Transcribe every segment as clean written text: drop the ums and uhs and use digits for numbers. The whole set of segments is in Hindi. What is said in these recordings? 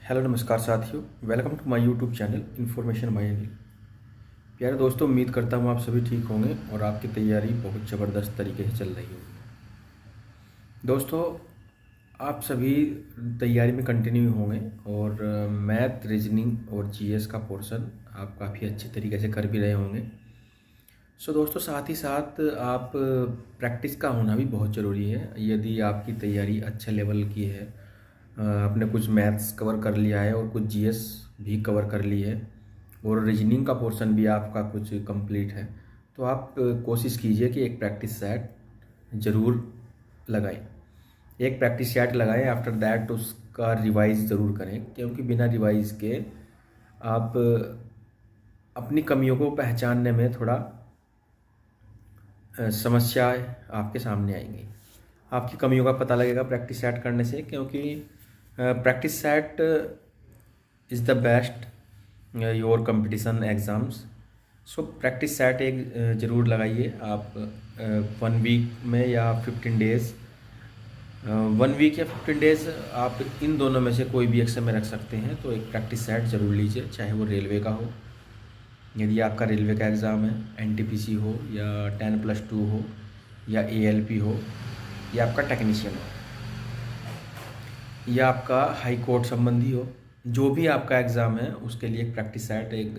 हेलो नमस्कार साथियों, welcome to my YouTube channel information by Anil. प्यारे दोस्तों, उम्मीद करता हूँ आप सभी ठीक होंगे और आपकी तैयारी बहुत ज़बरदस्त तरीके से चल रही होगी। दोस्तों, आप सभी तैयारी में कंटिन्यू होंगे और मैथ, रीजनिंग और जीएस का पोर्शन आप काफ़ी अच्छे तरीके से कर भी रहे होंगे। दोस्तों, साथ ही साथ आप प्रैक्टिस का होना भी बहुत ज़रूरी है। यदि आपकी तैयारी अच्छे लेवल की है, आपने कुछ मैथ्स कवर कर लिया है और कुछ जीएस भी कवर कर ली है और रीजनिंग का पोर्शन भी आपका कुछ कंप्लीट है, तो आप कोशिश कीजिए कि एक प्रैक्टिस सेट ज़रूर लगाएं। एक प्रैक्टिस सेट लगाएं, आफ्टर दैट उसका रिवाइज ज़रूर करें, क्योंकि बिना रिवाइज के आप अपनी कमियों को पहचानने में थोड़ा समस्याएं आपके सामने आएंगी। आपकी कमियों का पता लगेगा प्रैक्टिस सेट करने से, क्योंकि practice set is the best your competition exams. Practice set एक ज़रूर लगाइए आप 1 वीक में या 15 डेज़। 1 वीक या 15 डेज़ आप इन दोनों में से कोई भी एक समय रख सकते हैं। तो एक प्रैक्टिस सेट ज़रूर लीजिए, चाहे वो रेलवे का हो, यदि आपका रेलवे का एग्ज़ाम है, एनटीपीसी हो या 10+2 हो या एएलपी हो या आपका टेक्नीशियन हो या आपका हाई कोर्ट संबंधी हो, जो भी आपका एग्ज़ाम है उसके लिए एक प्रैक्टिस सेट, एक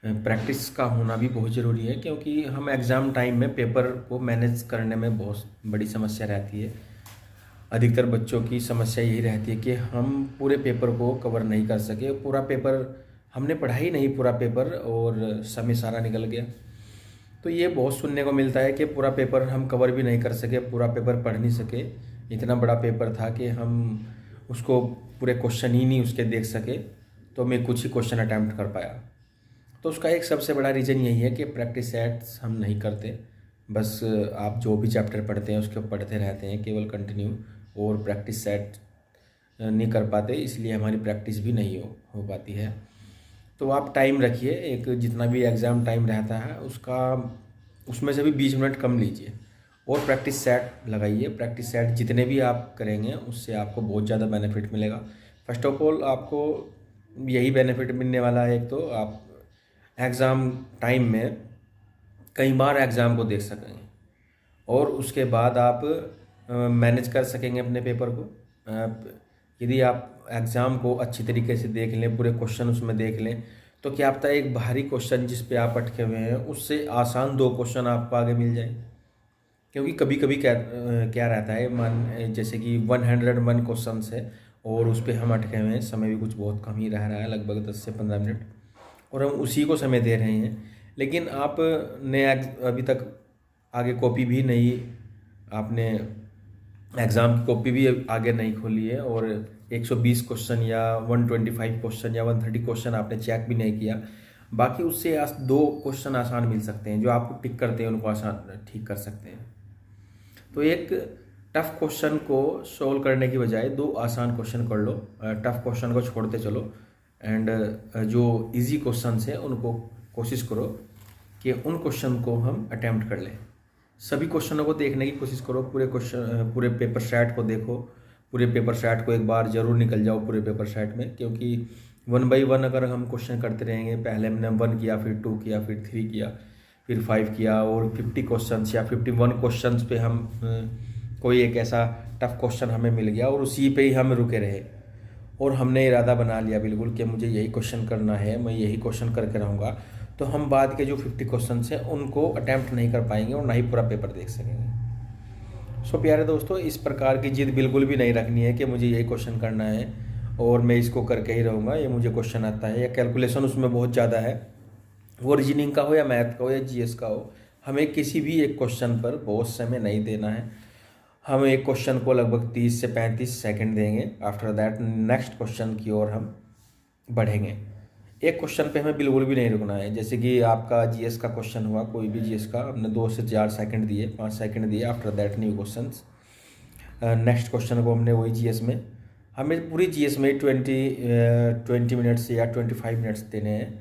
प्रैक्टिस का होना भी बहुत ज़रूरी है। क्योंकि हम एग्ज़ाम टाइम में पेपर को मैनेज करने में बहुत बड़ी समस्या रहती है। अधिकतर बच्चों की समस्या यही रहती है कि हम पूरे पेपर को कवर नहीं कर सके। पूरा पेपर हमने पढ़ा ही नहीं, पूरा पेपर, और समय सारा निकल गया। तो ये बहुत सुनने को मिलता है कि पूरा पेपर हम कवर भी नहीं कर सके, पूरा पेपर पढ़ नहीं सके। इतना बड़ा पेपर था कि हम उसको पूरे क्वेश्चन ही नहीं उसके देख सके, तो मैं कुछ ही क्वेश्चन अटैम्प्ट कर पाया। तो उसका एक सबसे बड़ा रीज़न यही है कि प्रैक्टिस सेट्स हम नहीं करते। बस आप जो भी चैप्टर पढ़ते हैं उसके पढ़ते रहते हैं केवल कंटिन्यू, और प्रैक्टिस सेट नहीं कर पाते, इसलिए हमारी प्रैक्टिस भी नहीं हो पाती है। तो आप टाइम रखिए, एक जितना भी एग्ज़ाम टाइम रहता है उसमें से भी 20 मिनट कम लीजिए और प्रैक्टिस सेट लगाइए। प्रैक्टिस सेट जितने भी आप करेंगे उससे आपको बहुत ज़्यादा बेनिफिट मिलेगा। फर्स्ट ऑफ ऑल आपको यही बेनिफिट मिलने वाला है, एक तो आप एग्ज़ाम टाइम में कई बार एग्ज़ाम को देख सकेंगे और उसके बाद आप मैनेज कर सकेंगे अपने पेपर को। यदि आप एग्ज़ाम को अच्छी तरीके से देख लें, पूरे क्वेश्चन उसमें देख लें, तो क्या पता है एक भारी क्वेश्चन जिस पे आप अटके हुए हैं उससे आसान 2 क्वेश्चन आपको आगे मिल जाए। क्योंकि कभी कभी क्या रहता है, मान जैसे कि 101 क्वेश्चन है और उस पर हम अटके हुए हैं, समय भी कुछ बहुत कम ही रह रहा है, लगभग 10 से 15 मिनट, और हम उसी को समय दे रहे हैं। लेकिन आपने अभी तक आगे कॉपी भी नहीं, आपने एग्ज़ाम की कॉपी भी आगे नहीं खोली है और 120 क्वेश्चन या 125 क्वेश्चन या 130 क्वेश्चन आपने चेक भी नहीं किया। बाकी उससे 2 क्वेश्चन आसान मिल सकते हैं, जो आपको टिक करते हैं उनको आसान ठीक कर सकते हैं। तो एक टफ क्वेश्चन को सोल्व करने की बजाय 2 आसान क्वेश्चन कर लो, टफ क्वेश्चन को छोड़ते चलो, एंड जो इजी क्वेश्चन है उनको कोशिश करो कि उन क्वेश्चन को हम अटैम्प्ट कर लें। सभी क्वेश्चनों को देखने की कोशिश करो, पूरे पेपर सेट को देखो, पूरे पेपर सेट को एक बार ज़रूर निकल जाओ पूरे पेपर सेट में। क्योंकि 1 बाई 1 अगर हम क्वेश्चन करते रहेंगे, पहले हमने 1 किया, फिर 2 किया, फिर 3 किया, फिर 5 किया, और 50 क्वेश्चन या 51 क्वेश्चन पे हम कोई एक ऐसा टफ क्वेश्चन हमें मिल गया और उसी पे ही हम रुके रहे और हमने इरादा बना लिया बिल्कुल कि मुझे यही क्वेश्चन करना है, मैं यही क्वेश्चन करके रहूँगा, तो हम बाद के जो 50 क्वेश्चन हैं उनको अटैम्प्ट नहीं कर पाएंगे और ना ही पूरा पेपर देख सकेंगे। प्यारे दोस्तों, इस प्रकार की जिद बिल्कुल भी नहीं रखनी है कि मुझे यही क्वेश्चन करना है और मैं इसको करके ही रहूँगा, ये मुझे क्वेश्चन आता है, या कैलकुलेशन उसमें बहुत ज़्यादा है, वो रीजनिंग का हो या मैथ का हो या जीएस का हो। हमें किसी भी एक क्वेश्चन पर बहुत समय नहीं देना है। हम एक क्वेश्चन को लगभग 30 से 35 सेकंड देंगे, आफ्टर दैट नेक्स्ट क्वेश्चन की ओर हम बढ़ेंगे। एक क्वेश्चन पे हमें बिल्कुल भी नहीं रुकना है। जैसे कि आपका जीएस का क्वेश्चन हुआ, कोई भी जीएस का, हमने 2 से 4 सेकंड दिए, 5 सेकंड दिए, after that new questions. Next question को हमने वही जीएस में, हमें पूरी जीएस में 20 मिनट्स या 25 मिनट्स देने हैं,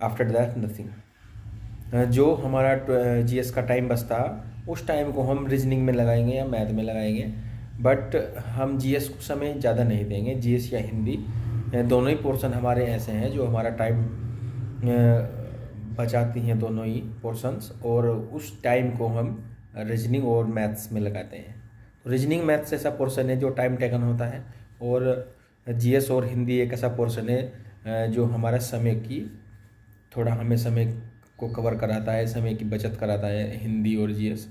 आफ्टर दैट नथिंग। जो हमारा जीएस का टाइम बचता उस टाइम को हम रीजनिंग में लगाएंगे या मैथ में लगाएंगे, बट हम जीएस को समय ज़्यादा नहीं देंगे। जीएस या हिंदी दोनों ही पोर्शन हमारे ऐसे हैं जो हमारा टाइम बचाती हैं, दोनों ही पोर्शंस, और उस टाइम को हम रीजनिंग और मैथ्स में लगाते हैं। तो रीजनिंग मैथ्स ऐसा पोर्शन है जो टाइम टेकन होता है, और जीएस और हिंदी एक ऐसा पोर्शन है जो हमारा समय की, थोड़ा हमें समय को कवर कराता है, समय की बचत कराता है हिंदी और जीएस।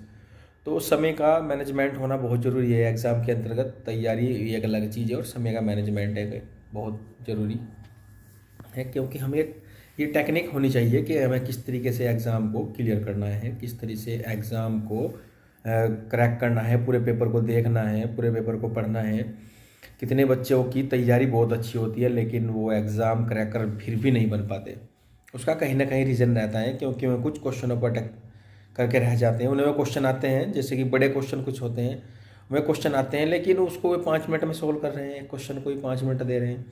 तो समय का मैनेजमेंट होना बहुत ज़रूरी है एग्ज़ाम के अंतर्गत। तैयारी एक अलग चीज़ है और समय का मैनेजमेंट है बहुत ज़रूरी है, क्योंकि हमें ये टेक्निक होनी चाहिए कि हमें किस तरीके से एग्ज़ाम को क्लियर करना है, किस तरीके से एग्ज़ाम को क्रैक करना है, पूरे पेपर को देखना है, पूरे पेपर को पढ़ना है। कितने बच्चों की तैयारी बहुत अच्छी होती है लेकिन वो एग्ज़ाम क्रैक कर फिर भी नहीं बन पाते। उसका कहीं ना कहीं रीज़न रहता है, क्योंकि वो कुछ क्वेश्चनों पर अटक करके रह जाते हैं। उन्हें वो क्वेश्चन आते हैं, जैसे कि बड़े क्वेश्चन कुछ होते हैं, वे क्वेश्चन आते हैं लेकिन उसको वे 5 मिनट में सोल्व कर रहे हैं, क्वेश्चन को ही 5 मिनट दे रहे हैं,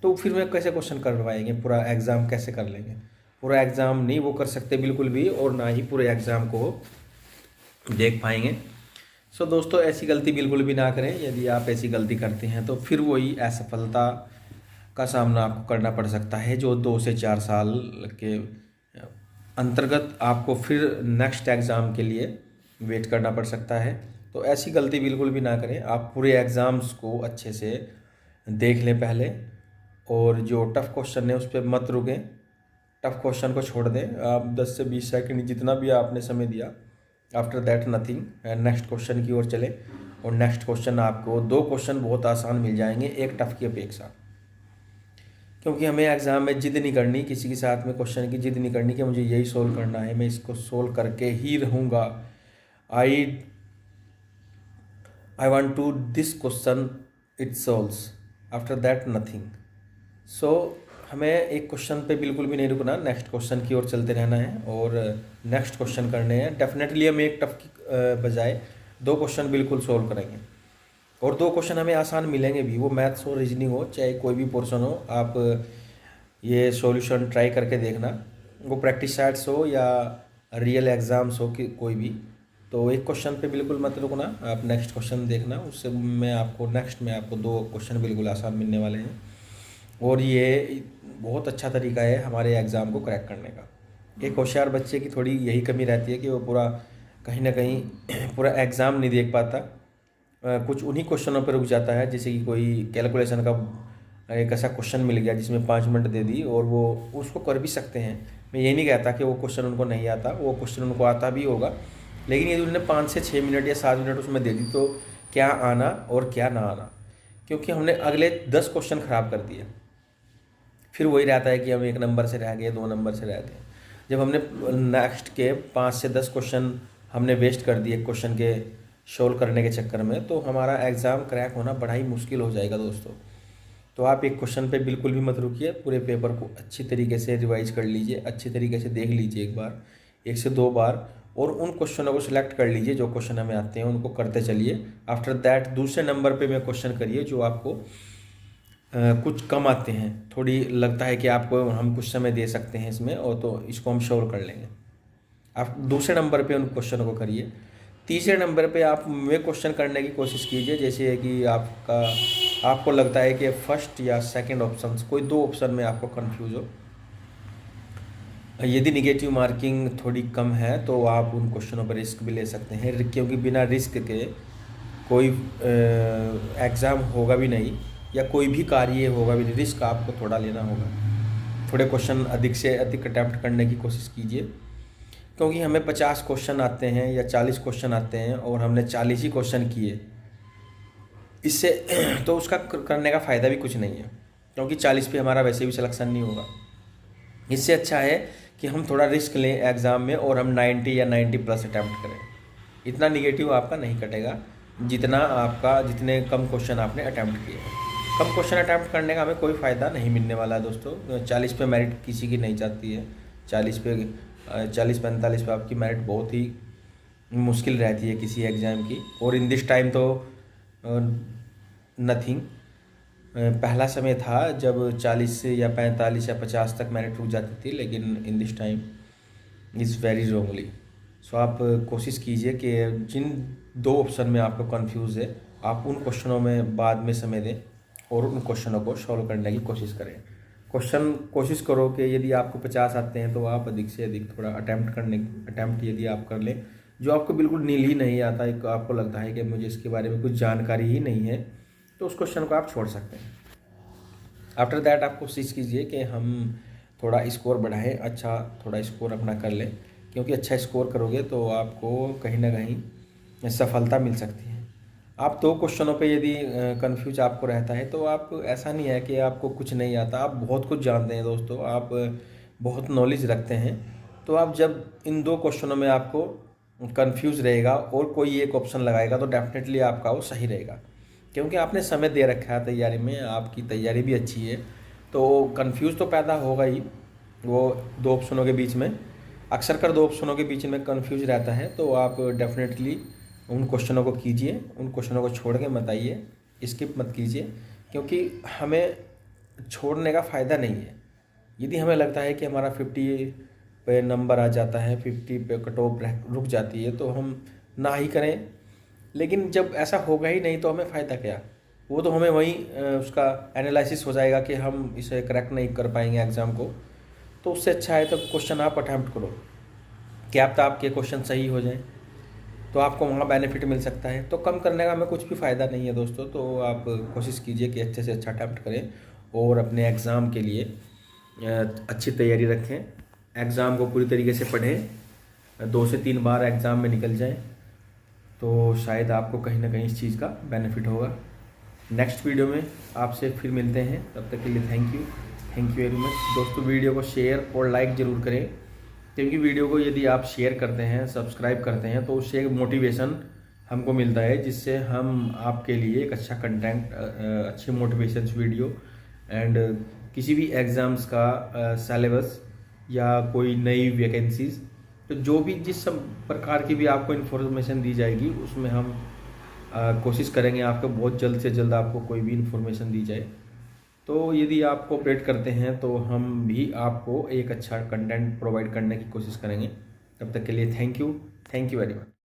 तो फिर वे कैसे क्वेश्चन कर पाएंगे, पूरा एग्ज़ाम कैसे कर लेंगे? पूरा एग्ज़ाम नहीं वो कर सकते बिल्कुल भी, और ना ही पूरे एग्ज़ाम को देख पाएंगे। सो दोस्तों, ऐसी गलती बिल्कुल भी ना करें। यदि आप ऐसी गलती करते हैं तो फिर वही असफलता का सामना आपको करना पड़ सकता है, जो 2 से 4 साल के अंतर्गत आपको फिर नेक्स्ट एग्ज़ाम के लिए वेट करना पड़ सकता है। तो ऐसी गलती बिल्कुल भी ना करें। आप पूरे एग्ज़ाम्स को अच्छे से देख लें पहले, और जो टफ़ क्वेश्चन है उस पर मत रुकें, टफ़ क्वेश्चन को छोड़ दें। आप 10 से 20 सेकंड जितना भी आपने समय दिया, after that nothing, next question की ओर चलें। और नेक्स्ट क्वेश्चन आपको 2 क्वेश्चन बहुत आसान मिल जाएंगे एक टफ़ की अपेक्षा, क्योंकि हमें एग्ज़ाम में जिद नहीं करनी, किसी के साथ में क्वेश्चन की जिद नहीं करनी कि मुझे यही सोल्व करना है, मैं इसको सोल्व करके ही रहूँगा। I I want to this question it solves, after that nothing. So हमें एक क्वेश्चन पे बिल्कुल भी नहीं रुकना, नेक्स्ट क्वेश्चन की ओर चलते रहना है और नेक्स्ट क्वेश्चन करने हैं। डेफिनेटली हम एक टफ की बजाय 2 क्वेश्चन बिल्कुल सोल्व करेंगे, और 2 क्वेश्चन हमें आसान मिलेंगे भी, वो मैथ्स हो, रीजनिंग हो, चाहे कोई भी पोर्शन हो। आप ये सॉल्यूशन ट्राई करके देखना, वो प्रैक्टिस सेट्स हो या रियल एग्ज़ाम्स हो कि कोई भी। तो एक क्वेश्चन पे बिल्कुल मत रुकना, आप नेक्स्ट क्वेश्चन देखना, उससे मैं आपको नेक्स्ट में आपको 2 क्वेश्चन बिल्कुल आसान मिलने वाले हैं। और ये बहुत अच्छा तरीका है हमारे एग्ज़ाम को क्रैक करने का। एक होशियार बच्चे की थोड़ी यही कमी रहती है कि वो पूरा कहीं ना कहीं पूरा एग्ज़ाम नहीं देख पाता, कुछ उन्हीं क्वेश्चनों पर रुक जाता है। जैसे कि कोई कैलकुलेशन का एक ऐसा क्वेश्चन मिल गया जिसमें 5 मिनट दे दी, और वो उसको कर भी सकते हैं। मैं ये नहीं कहता कि वो क्वेश्चन उनको नहीं आता, वो क्वेश्चन उनको आता भी होगा, लेकिन यदि उन्होंने 5 से 6 मिनट या 7 मिनट उसमें दे दी तो क्या आना और क्या ना आना, क्योंकि हमने अगले 10 क्वेश्चन ख़राब कर दिए। फिर वही रहता है कि हम 1 नंबर से रह गए, 2 नंबर से रह गए। जब हमने नेक्स्ट के 5 से 10 क्वेश्चन हमने वेस्ट कर दिए क्वेश्चन के सोल्व करने के चक्कर में, तो हमारा एग्ज़ाम क्रैक होना बड़ा ही मुश्किल हो जाएगा दोस्तों। तो आप एक क्वेश्चन पे बिल्कुल भी मत रुकिए, पूरे पेपर को अच्छी तरीके से रिवाइज कर लीजिए, अच्छी तरीके से देख लीजिए एक बार, 1 से 2 बार, और उन क्वेश्चनों को सिलेक्ट कर लीजिए जो क्वेश्चन हमें आते हैं, उनको करते चलिए। आफ्टर दैट दूसरे नंबर पे में क्वेश्चन करिए जो आपको कुछ कम आते हैं, थोड़ी लगता है कि आपको हम कुछ समय दे सकते हैं इसमें, और तो इसको हम सोल्व कर लेंगे। आप दूसरे नंबर पे उन क्वेश्चन को करिए। तीसरे नंबर पे आप वे क्वेश्चन करने की कोशिश कीजिए जैसे कि आपको लगता है कि फर्स्ट या सेकंड ऑप्शन, कोई 2 ऑप्शन में आपको कंफ्यूज हो। यदि निगेटिव मार्किंग थोड़ी कम है तो आप उन क्वेश्चनों पर रिस्क भी ले सकते हैं, क्योंकि बिना रिस्क के कोई एग्ज़ाम होगा भी नहीं, या कोई भी कार्य होगा भी नहीं। रिस्क आपको थोड़ा लेना होगा, थोड़े क्वेश्चन अधिक से अधिक अटैम्प्ट करने की कोशिश कीजिए, क्योंकि हमें 50 क्वेश्चन आते हैं या 40 क्वेश्चन आते हैं और हमने 40 ही क्वेश्चन किए, इससे तो उसका करने का फ़ायदा भी कुछ नहीं है, क्योंकि 40 पे हमारा वैसे भी सिलेक्शन नहीं होगा। इससे अच्छा है कि हम थोड़ा रिस्क लें एग्ज़ाम में और हम 90 या 90+ अटैम्प्ट करें। इतना निगेटिव आपका नहीं कटेगा जितने कम क्वेश्चन आपने अटैम्प्ट किए हैं। कम क्वेश्चन अटैम्प्ट करने का हमें कोई फ़ायदा नहीं मिलने वाला है दोस्तों। 40 पे मेरिट किसी की नहीं जाती है, 40-45 पे आपकी मेरिट बहुत ही मुश्किल रहती है किसी एग्ज़ाम की। और इन दिस टाइम तो नथिंग, पहला समय था जब 40 या 45 या 50 तक मेरिट रुक जाती थी, लेकिन in this time is very wrongly. So आप कोशिश कीजिए कि जिन 2 ऑप्शन में आपको कंफ्यूज है आप उन क्वेश्चनों में बाद में समय दें, और उन क्वेश्चनों को सॉल्व करने की कोशिश करें। कोशिश करो कि यदि आपको 50 आते हैं तो आप अधिक से अधिक थोड़ा अटैम्प्ट यदि आप कर लें। जो आपको बिल्कुल नील ही नहीं आता है, आपको लगता है कि मुझे इसके बारे में कुछ जानकारी ही नहीं है, तो उस क्वेश्चन को आप छोड़ सकते हैं। आफ्टर दैट आप कोशिश कीजिए कि हम थोड़ा स्कोर बढ़ाएं, अच्छा थोड़ा स्कोर अपना कर लें, क्योंकि अच्छा स्कोर करोगे तो आपको कहीं ना कहीं सफलता मिल सकती है। आप 2 क्वेश्चनों पे यदि कंफ्यूज आपको रहता है तो आप, ऐसा नहीं है कि आपको कुछ नहीं आता, आप बहुत कुछ जानते हैं दोस्तों, आप बहुत नॉलेज रखते हैं। तो आप जब इन 2 क्वेश्चनों में आपको कंफ्यूज रहेगा और कोई एक ऑप्शन लगाएगा तो डेफिनेटली आपका वो सही रहेगा, क्योंकि आपने समय दे रखा है तैयारी में, आपकी तैयारी भी अच्छी है। तो कंफ्यूज तो पैदा होगा ही, वो 2 ऑप्शनों के बीच में, अक्सर कर 2 ऑप्शनों के बीच में कंफ्यूज रहता है। तो आप डेफिनेटली उन क्वेश्चनों को कीजिए, उन क्वेश्चनों को छोड़ के मत आइए, स्किप मत कीजिए, क्योंकि हमें छोड़ने का फ़ायदा नहीं है। यदि हमें लगता है कि हमारा 50 पे नंबर आ जाता है, 50 पे कट ऑफ रुक जाती है, तो हम ना ही करें। लेकिन जब ऐसा होगा ही नहीं तो हमें फ़ायदा क्या? वो तो हमें वहीं उसका एनालिसिस हो जाएगा कि हम इसे करेक्ट नहीं कर पाएंगे एग्ज़ाम को। तो उससे अच्छा है तो क्वेश्चन आप अटैम्प्ट करो, क्या पता आपके क्वेश्चन सही हो जाएं, तो आपको वहाँ बेनिफिट मिल सकता है। तो कम करने का हमें कुछ भी फ़ायदा नहीं है दोस्तों। तो आप कोशिश कीजिए कि अच्छे से अच्छा अटैम्प्ट करें और अपने एग्ज़ाम के लिए अच्छी तैयारी रखें, एग्ज़ाम को पूरी तरीके से पढ़ें, 2 से 3 बार एग्ज़ाम में निकल जाएं, तो शायद आपको कहीं ना कहीं इस चीज़ का बेनिफिट होगा। नेक्स्ट वीडियो में आपसे फिर मिलते हैं, तब तक के लिए थैंक यू वेरी मच दोस्तों। वीडियो को शेयर और लाइक ज़रूर करें, क्योंकि वीडियो को यदि आप शेयर करते हैं, सब्सक्राइब करते हैं, तो उससे एक मोटिवेशन हमको मिलता है, जिससे हम आपके लिए एक अच्छा कंटेंट, अच्छी मोटिवेशन वीडियो एंड किसी भी एग्ज़ाम्स का सिलेबस या कोई नई वैकेंसीज़, तो जो भी जिस सब प्रकार की भी आपको इन्फॉर्मेशन दी जाएगी, उसमें हम कोशिश करेंगे आपको बहुत जल्द से जल्द आपको कोई भी इन्फॉर्मेशन दी जाए। तो यदि आप कोऑपरेट करते हैं तो हम भी आपको एक अच्छा कंटेंट प्रोवाइड करने की कोशिश करेंगे। तब तक के लिए थैंक यू वेरी मच।